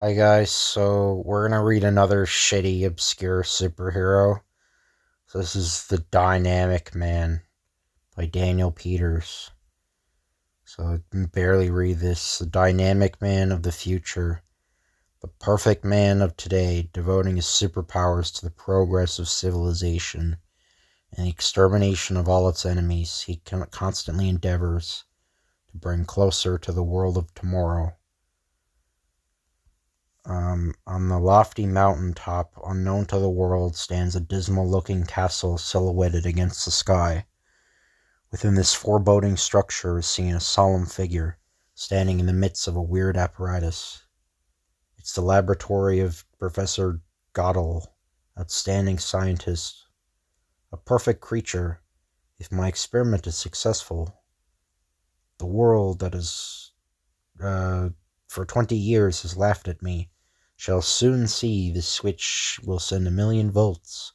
Hi guys, so we're gonna read another shitty, obscure superhero. So this is The Dynamic Man by Daniel Peters. So I can barely read this. The dynamic man of the future, the perfect man of today, devoting his superpowers to the progress of civilization and the extermination of all its enemies, he constantly endeavors to bring closer to the world of tomorrow. On the lofty mountain top, unknown to the world, stands a dismal-looking castle silhouetted against the sky. Within this foreboding structure is seen a solemn figure, standing in the midst of a weird apparatus. It's the laboratory of Professor Gödel, outstanding scientist, a perfect creature. If my experiment is successful, the world that is, for 20 years has laughed at me shall soon see the switch will send 1,000,000 volts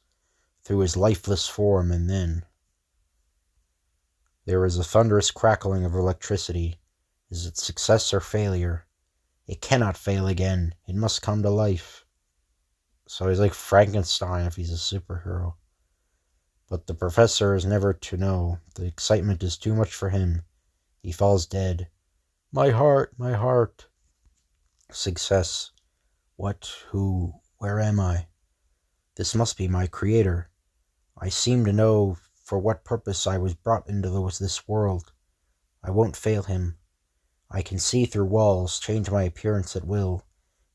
through his lifeless form, and then there is a thunderous crackling of electricity. Is it success or failure? It cannot fail again. It must come to life. So he's like Frankenstein if he's a superhero. But the professor is never to know. The excitement is too much for him. He falls dead. My heart, my heart. Success. What, who, where am I? This must be my creator. I seem to know for what purpose I was brought into this world. I won't fail him. I can see through walls, change my appearance at will,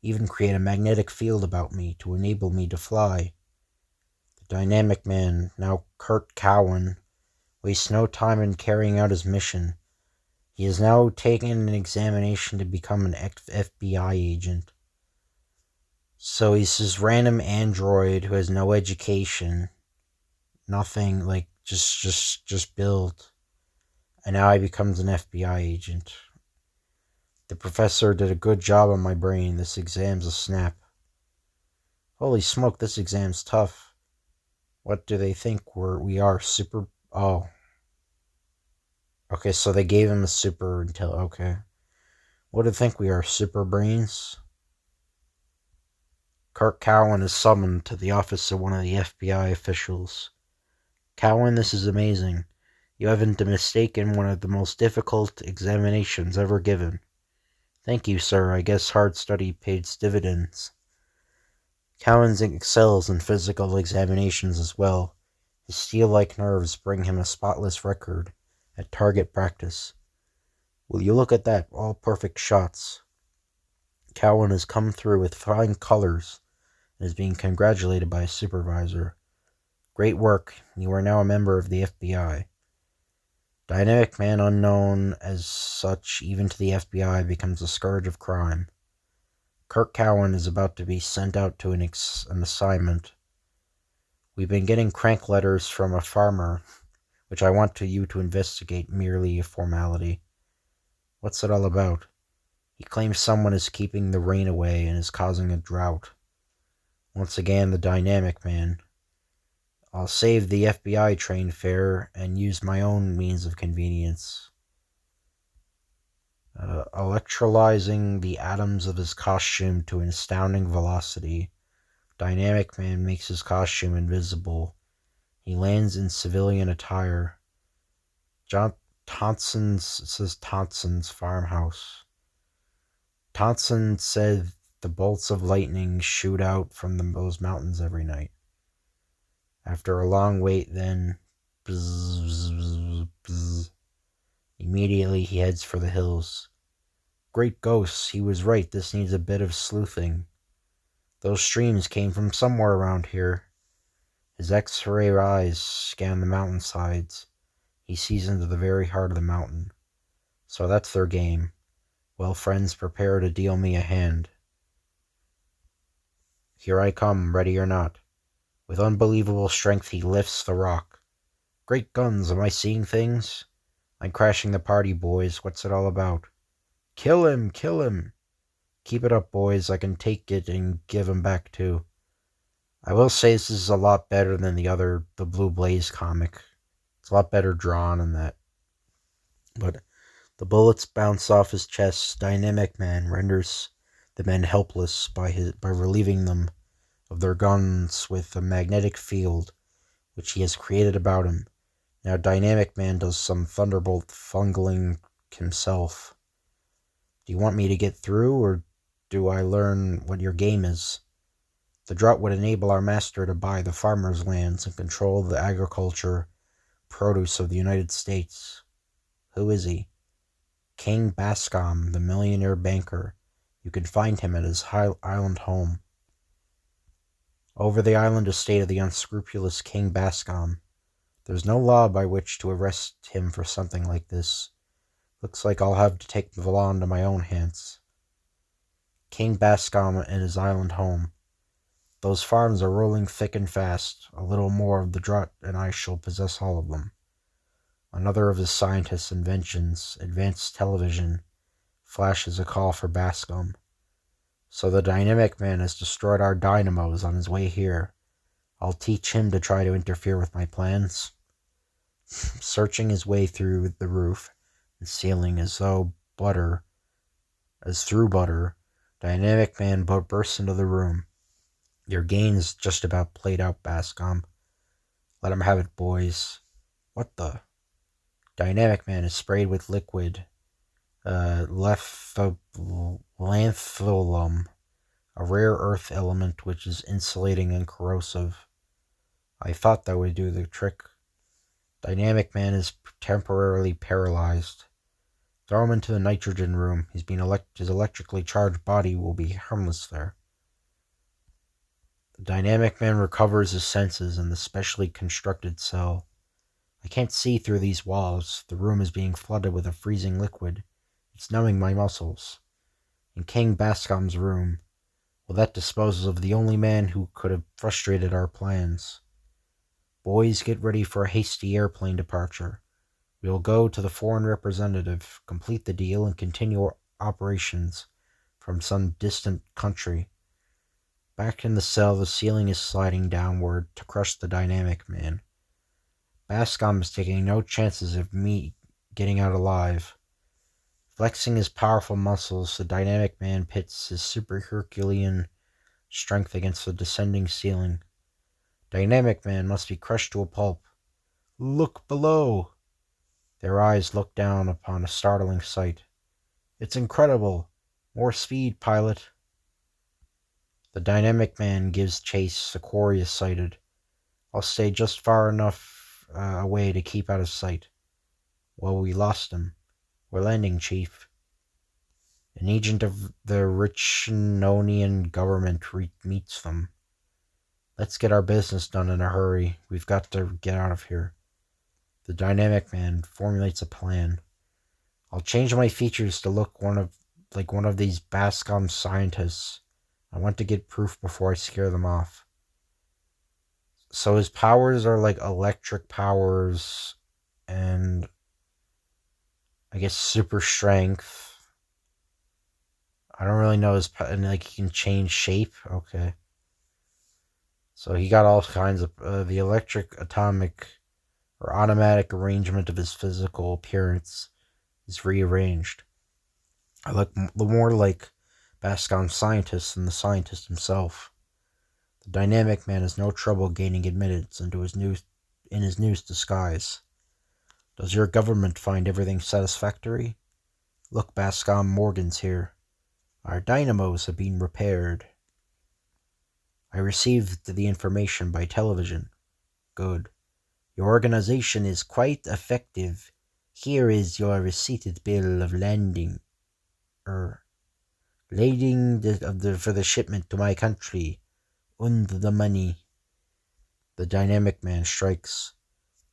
even create a magnetic field about me to enable me to fly. The dynamic man, now Kurt Cowan, wastes no time in carrying out his mission. He has now taken an examination to become an FBI agent. So he's this random android who has no education, nothing, like just built, and now he becomes an FBI agent. The professor did a good job on my brain. This exam's a snap. Holy smoke, this exam's tough. What do they think we are? Super... Oh. Okay, so they gave him a super intel... Okay. What do they think we are? Super brains? Kurt Cowan is summoned to the office of one of the FBI officials. Cowan, this is amazing. You haven't mistaken one of the most difficult examinations ever given. Thank you, sir. I guess hard study pays dividends. Cowan excels in physical examinations as well. His steel-like nerves bring him a spotless record at target practice. Will you look at that? All perfect shots. Cowan has come through with flying colors and is being congratulated by his supervisor. Great work. You are now a member of the FBI. Dynamic man, unknown as such even to the FBI, becomes a scourge of crime. Kurt Cowan is about to be sent out to an assignment. We've been getting crank letters from a farmer, which I want you to investigate, merely a formality. What's it all about? He claims someone is keeping the rain away and is causing a drought. Once again, the dynamic man. I'll save the FBI train fare and use my own means of convenience. Electrolyzing the atoms of his costume to an astounding velocity, Dynamic Man makes his costume invisible. He lands in civilian attire. Thompson's farmhouse. Thompson said the bolts of lightning shoot out from those mountains every night. After a long wait, then, bzz, bzz, bzz, immediately he heads for the hills. Great ghosts, he was right, this needs a bit of sleuthing. Those streams came from somewhere around here. His X-ray eyes scan the mountainsides. He sees into the very heart of the mountain. So that's their game. Well, friends, prepare to deal me a hand. Here I come, ready or not. With unbelievable strength he lifts the rock. Great guns, am I seeing things? I'm crashing the party, boys. What's it all about? Kill him! Kill him! Keep it up, boys. I can take it and give him back, too. I will say this is a lot better than the Blue Blaze comic. It's a lot better drawn in that. But the bullets bounce off his chest. Dynamic Man renders the men helpless by relieving them of their guns with a magnetic field which he has created about him. Now Dynamic Man does some thunderbolt fungling himself. Do you want me to get through, or do I learn what your game is? The drought would enable our master to buy the farmers' lands and control the agriculture produce of the United States. Who is he? King Bascom, the millionaire banker. You can find him at his island home. Over the island estate of the unscrupulous King Bascom. There's no law by which to arrest him for something like this. Looks like I'll have to take the law into my own hands. King Bascom and his island home. Those farms are rolling thick and fast. A little more of the drought and I shall possess all of them. Another of his scientists' inventions, advanced television, flashes a call for Bascom. So the Dynamic Man has destroyed our dynamos on his way here. I'll teach him to try to interfere with my plans. Searching his way through the roof and ceiling as through butter, Dynamic Man bursts into the room. Your game's just about played out, Bascom. Let him have it, boys. What the? Dynamic Man is sprayed with liquid lanthanum, a rare earth element which is insulating and corrosive. I thought that would do the trick. Dynamic Man is temporarily paralyzed. Throw him into the nitrogen room. His electrically charged body will be harmless there. The Dynamic Man recovers his senses in the specially constructed cell. I can't see through these walls. The room is being flooded with a freezing liquid. It's numbing my muscles. In King Bascom's room. Well, that disposes of the only man who could have frustrated our plans. Boys, get ready for a hasty airplane departure. We will go to the foreign representative, complete the deal, and continue operations from some distant country. Back in the cell, the ceiling is sliding downward to crush the Dynamic Man. Bascom is taking no chances of me getting out alive. Flexing his powerful muscles, the Dynamic Man pits his super Herculean strength against the descending ceiling. Dynamic Man must be crushed to a pulp. Look below! Their eyes look down upon a startling sight. It's incredible! More speed, pilot! The Dynamic Man gives chase. The quarry is sighted. I'll stay just far enough away to keep out of sight. Well, we lost him. We're landing, Chief. An agent of the Richnonian government meets them. Let's get our business done in a hurry. We've got to get out of here. The Dynamic Man formulates a plan. I'll change my features to look like one of these Bascom scientists. I want to get proof before I scare them off. So his powers are like electric powers and I guess super strength. I don't really know and like he can change shape. Okay. So he got all kinds of the electric, atomic, or automatic arrangement of his physical appearance is rearranged. I look more like Bascom's scientist than the scientist himself. The Dynamic Man has no trouble gaining admittance in his new disguise. Does your government find everything satisfactory? Look, Bascom, Morgan's here. Our dynamos have been repaired. I received the information by television. Good. Your organization is quite effective. Here is your receipted bill of lading for the shipment to my country. And the money. The Dynamic Man strikes.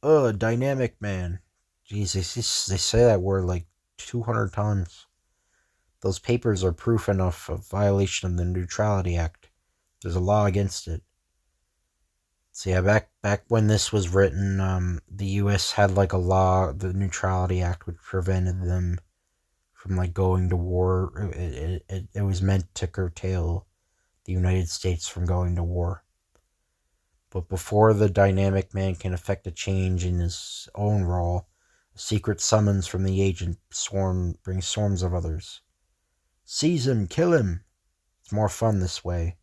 Dynamic Man. Jesus, they say that word like 200 times. Those papers are proof enough of violation of the Neutrality Act. There's a law against it. So yeah, back when this was written, the U.S. had like a law, the Neutrality Act, which prevented them from like going to war. It was meant to curtail the United States from going to war. But before the Dynamic Man can effect a change in his own role, a secret summons from the agent brings swarms of others. Seize him, kill him. It's more fun this way.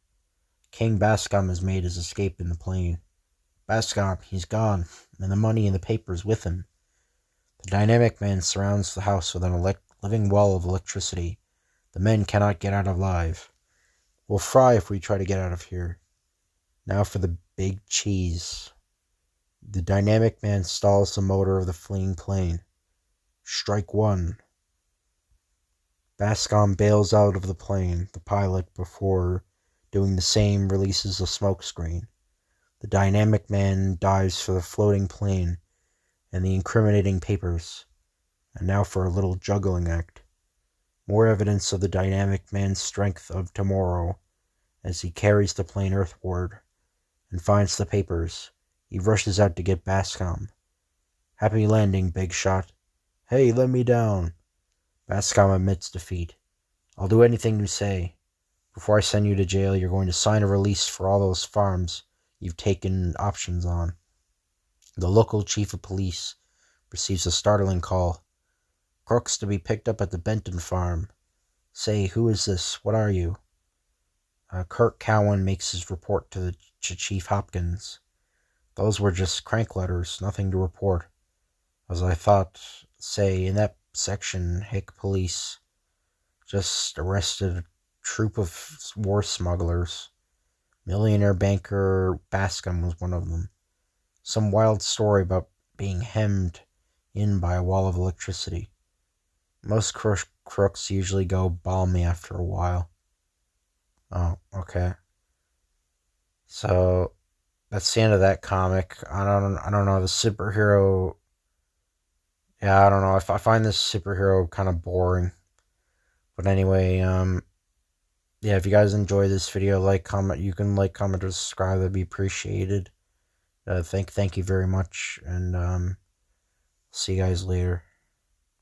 King Bascom has made his escape in the plane. Bascom, he's gone, and the money and the papers with him. The dynamic man surrounds the house with an living wall of electricity. The men cannot get out alive. We'll fry if we try to get out of here. Now for the big cheese. The dynamic man stalls the motor of the fleeing plane. Strike one. Bascom bails out of the plane. The pilot, before doing the same, releases a smoke screen. The dynamic man dives for the floating plane and the incriminating papers. And now for a little juggling act. More evidence of the dynamic man's strength of tomorrow as he carries the plane earthward and finds the papers. He rushes out to get Bascom. Happy landing, big shot. Hey, let me down. Bascom admits defeat. I'll do anything you say. Before I send you to jail, you're going to sign a release for all those farms you've taken options on. The local chief of police receives a startling call. Crooks to be picked up at the Benton farm. Say, who is this? What are you? Kirk Cowan makes his report to Chief Hopkins. Those were just crank letters, nothing to report. As I thought, say, in that section, Hick police just arrested a troop of war smugglers. Millionaire banker Bascom was one of them. Some wild story about being hemmed in by a wall of electricity. Most crooks usually go balmy after a while. Oh, okay. So that's the end of that comic. I don't know, the superhero. Yeah, I don't know. I find this superhero kind of boring. But anyway, yeah, if you guys enjoy this video, comment. You can comment, or subscribe. That'd be appreciated. Thank you very much, and see you guys later.